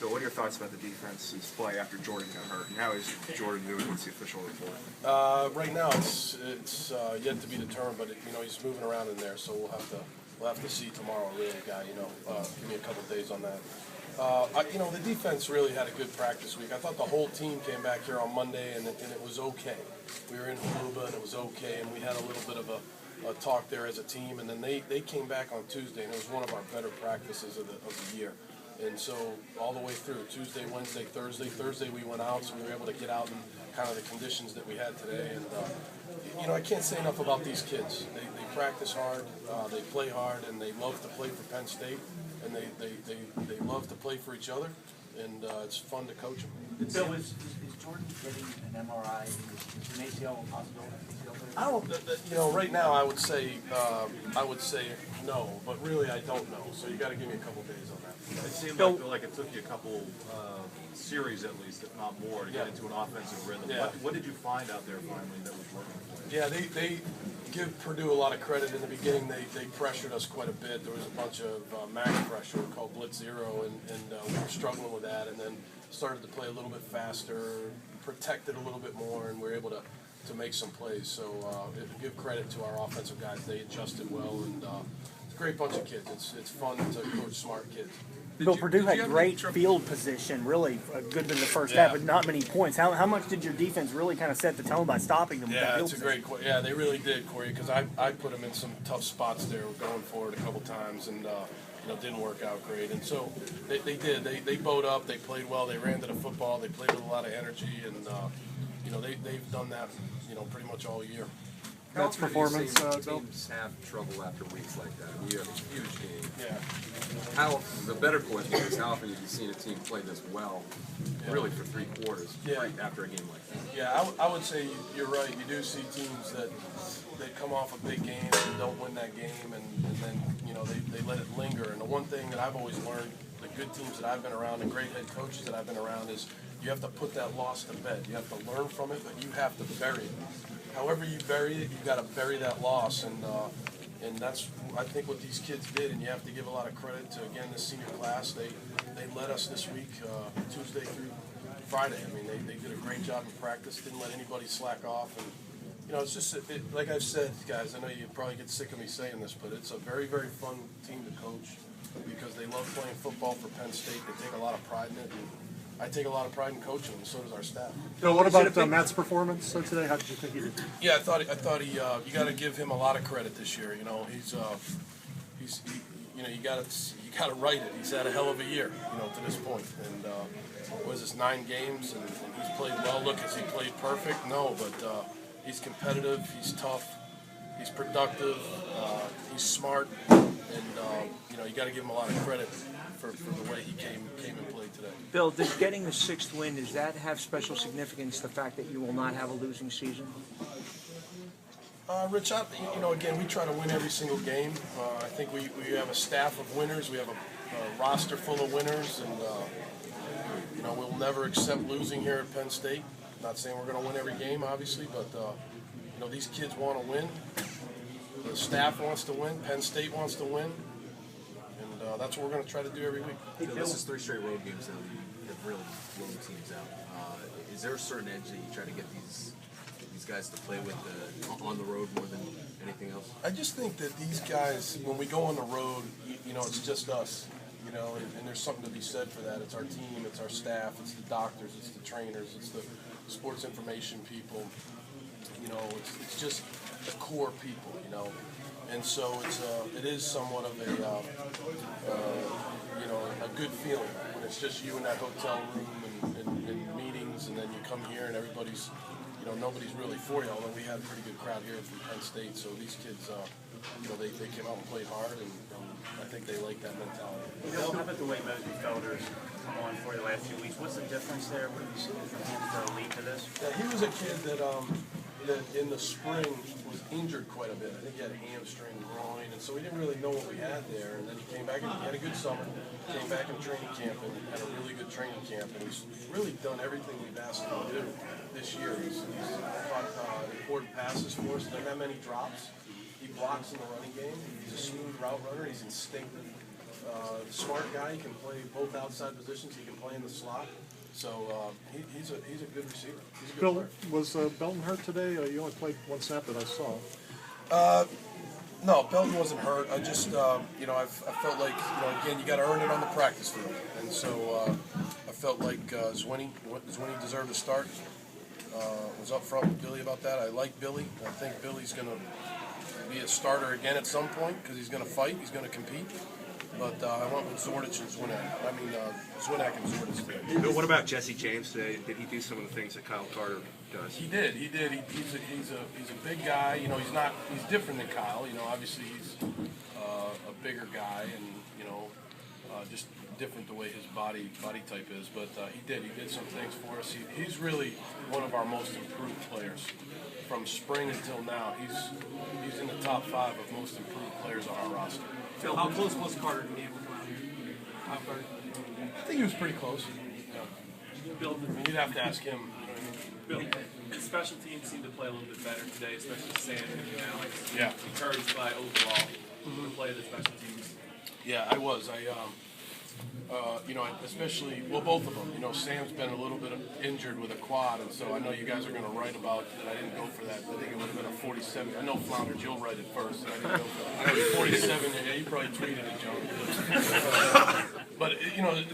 Bill, what are your thoughts about the defense's play after Jordan got hurt? And how is Jordan doing? What's the official report? Right now, it's yet to be determined, but he's moving around in there, so we'll have to see tomorrow. Really, guy, give me a couple days on that. The defense really had a good practice week. I thought the whole team came back here on Monday, and it was okay. We were in Haluba, and it was okay, and we had a little bit of a talk there as a team, and then they came back on Tuesday, and it was one of our better practices of the year. And so all the way through, Tuesday, Wednesday, Thursday we went out, so we were able to get out in kind of the conditions that we had today. And, I can't say enough about these kids. They practice hard, they play hard, and they love to play for Penn State, and they love to play for each other, and it's fun to coach them. Bill, is Jordan getting an MRI? Is an ACL a possibility? I don't. Right now I would say no, but really I don't know. So you got to give me a couple days on that. It seemed like it took you a couple series at least, if not more, to get into an offensive rhythm. Yeah. What did you find out there finally that was working for you? Yeah, they give Purdue a lot of credit. In the beginning, they pressured us quite a bit. There was a bunch of max pressure called Blitz Zero, and we were struggling with that. And then started to play a little bit faster, protected a little bit more, and we were able to make some plays. So give credit to our offensive guys. They adjusted well, and it's a great bunch of kids. It's fun to coach smart kids. Bill, Purdue had great field position, really good in the first half, but not many points. How much did your defense really kind of set the tone by stopping them? Yeah, it's a great question. Yeah, they really did, Corey, because I put them in some tough spots there, going forward a couple times, and didn't work out great. And so they did. They bowed up. They played well. They ran to the football. They played with a lot of energy, and they've done that pretty much all year. That's performance. Teams have trouble after weeks like that. I mean, you have a huge game. Yeah. The better question is, how often have you seen a team play this well, really for 3 quarters after a game like that? Yeah, I would say you're right. You do see teams that they come off a big game and don't win that game, and then they let it linger. And the one thing that I've always learned, the good teams that I've been around and great head coaches that I've been around, is you have to put that loss to bed. You have to learn from it, but you have to bury it. However you bury it, you've got to bury that loss, and that's, I think, what these kids did. And you have to give a lot of credit to, again, the senior class. They led us this week, Tuesday through Friday. I mean, they did a great job in practice, didn't let anybody slack off. And it's just, like I've said, guys, I know you probably get sick of me saying this, but it's a very, very fun team to coach because they love playing football for Penn State. They take a lot of pride in it. And I take a lot of pride in coaching, and so does our staff. Bill, what about Matt's performance today? How did you think he did? Yeah, I thought he. You got to give him a lot of credit this year. He's you got to write it. He's had a hell of a year, to this point. And was this 9 games, and he's played well. Look, has he played perfect? No, but he's competitive. He's tough. He's productive. He's smart, and you got to give him a lot of credit for the way he came and played today. Bill, does getting the 6th win, does that have special significance, the fact that you will not have a losing season? Rich, again, we try to win every single game. I think we have a staff of winners. We have a roster full of winners, and we'll never accept losing here at Penn State. Not saying we're going to win every game, obviously, but these kids want to win. The staff wants to win. Penn State wants to win. And that's what we're going to try to do every week. This is 3 straight road games that have really blown teams out. Is there a certain edge that you try to get these guys to play with on the road more than anything else? I just think that these guys, when we go on the road, it's just us. And there's something to be said for that. It's our team, it's our staff, it's the doctors, it's the trainers, it's the sports information people. It's just the core people. And so it is somewhat of a good feeling when it's just you in that hotel room and meetings, and then you come here and everybody's, nobody's really for you. Although we had a pretty good crowd here from Penn State, so these kids, they came out and played hard, and I think they like that mentality. Bill, how about the way Mosby Felder's come on for the last few weeks? What's the difference there? What have you seen from him to lead to this? Yeah, he was a kid that in the spring was injured quite a bit. I think he had a hamstring, groin, and so we didn't really know what we had there. And then he came back and he had a good summer. Came back in training camp and had a really good training camp. And he's really done everything we've asked him to do this year. He's caught important passes for us. There aren't that many drops. He blocks in the running game. He's a smooth route runner. He's instinctive. Smart guy. He can play both outside positions. He can play in the slot. So he's a good receiver. He's a good Bill, player. was Belton hurt today? You only played one snap that I saw. No, Belton wasn't hurt. I just, I felt like, again, you got to earn it on the practice field. And so I felt like Zwinny deserved a start. Was up front with Billy about that. I like Billy. I think Billy's going to be a starter again at some point because he's going to fight. He's going to compete. But I went with Zordich and Zwinak and Zordich today. Bill, what about Jesse James today? Did he do some of the things that Kyle Carter does? He did. He's a big guy. He's different than Kyle. Obviously he's a bigger guy, and just different the way his body type is. But he did some things for us. He's really one of our most improved players from spring until now. He's in the top 5 of most improved players on our roster. Phil, how close was Carter to being able to run? I think he was pretty close. Yeah. Bill, You'd have to ask him. Bill, the special teams seemed to play a little bit better today, especially Sam and Alex. Yeah. Encouraged by overall the play of the special teams. Yeah, I was. Especially, both of them. Sam's been a little bit injured with a quad, and so I know you guys are going to write about that. I didn't go for that. I think it would have been a 47. I know Flounder, you'll write it first. And I didn't go for that. I was 47. Yeah, you probably tweeted it, John. But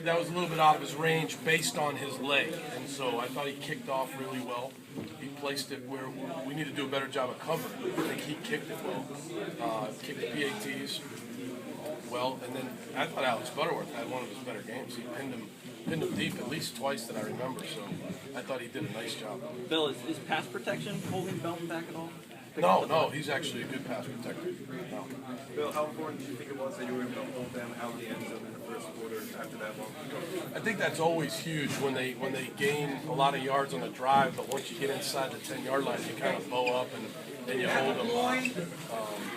that was a little bit out of his range based on his leg, and so I thought he kicked off really well. He placed it where we need to do a better job of covering. I think he kicked it well. Kicked the PATs well, and then I thought Alex Butterworth had one of his better games. He pinned him deep at least twice that I remember, so I thought he did a nice job. Bill, is pass protection holding Belton back at all? No, he's actually a good pass protector. No. Bill, how important do you think it was that you were able to hold them out of the end zone in the first quarter after that long? I think that's always huge when they gain a lot of yards on the drive, but once you get inside the 10-yard line, you kind of bow up and then you hold them.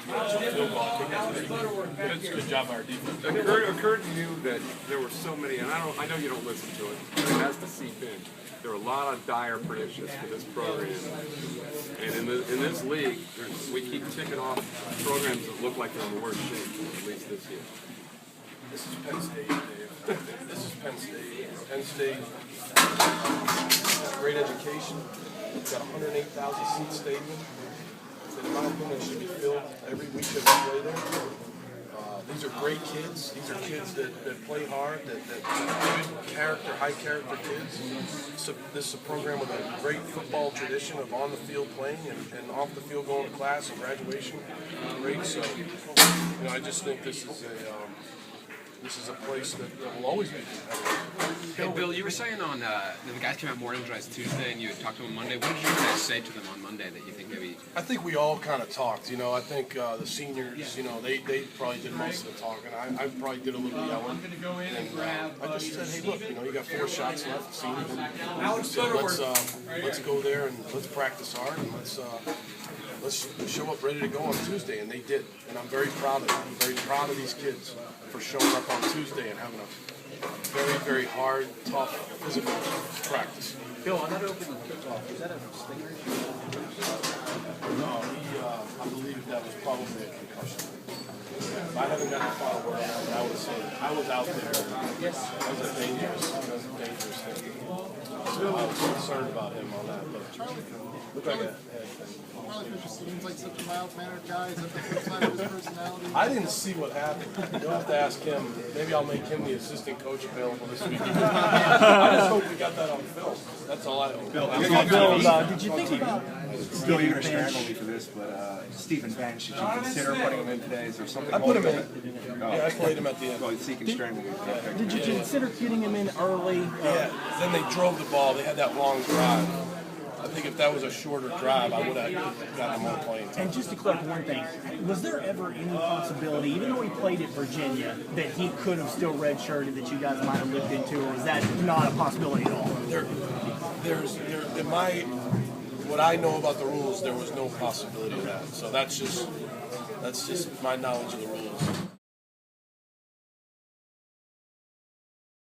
Field goal. I think that's a good job by our defense. It occurred to you that there were so many, and I know you don't listen to it, but it has to seep in. There are a lot of dire predictions for this program, and in this league, we keep ticking off programs that look like they're in the worst shape, at least this year. This is Penn State, Dave. This is Penn State. Penn State, great education. We've got a 108,000 seat stadium. In my opinion, it should be filled every week that we play there. These are great kids. These are kids that play hard, that good character, high character kids. So this is a program with a great football tradition of on the field playing and off the field going to class and graduation. Great. So, I just think this is a place that will always be competitive. Hey, Bill, you were saying on the guys came out morning drives Tuesday, and you had talked to them Monday. What did you guys say to them on Monday that you think maybe? I think we all kind of talked. I think the seniors, they probably did most of the talking. I probably did a little yelling. And I just said, hey, look, you got 4 shots left, seniors. Let's go there and let's practice hard and let's show up ready to go on Tuesday, and they did. And I'm very proud of them. I'm very proud of these kids for showing up on Tuesday and having a very, very hard, tough, physical practice. Bill, on that opening kickoff, was that a stinger? No, I believe that was probably a concussion. I haven't gotten a final word on that, but I would say I was out there. Yes, that was a dangerous thing. So I was concerned about him on that, but looked like a head thing. Seems like such a mild-mannered guy. Is that the flip side of his personality? I didn't see what happened. You'll have to ask him. Maybe I'll make him the assistant coach available this week. I just hope we got that on film. That's all I hope. Bill, did you think about Bill, you're going to strangle me for this, but Stephen Bench, should you consider putting him in today? Is there something? I put him in. Yeah, I played him at the end. Well, he can strangle me. Did you consider getting him in early? Yeah. Then they drove the ball. They had that long drive. I think if that was a shorter drive, I would have gotten more playing time. And just to clarify one thing, was there ever any possibility, even though he played at Virginia, that he could have still redshirted that you guys might have looked into, or is that not a possibility at all? What I know about the rules, there was no possibility of that. So that's just my knowledge of the rules.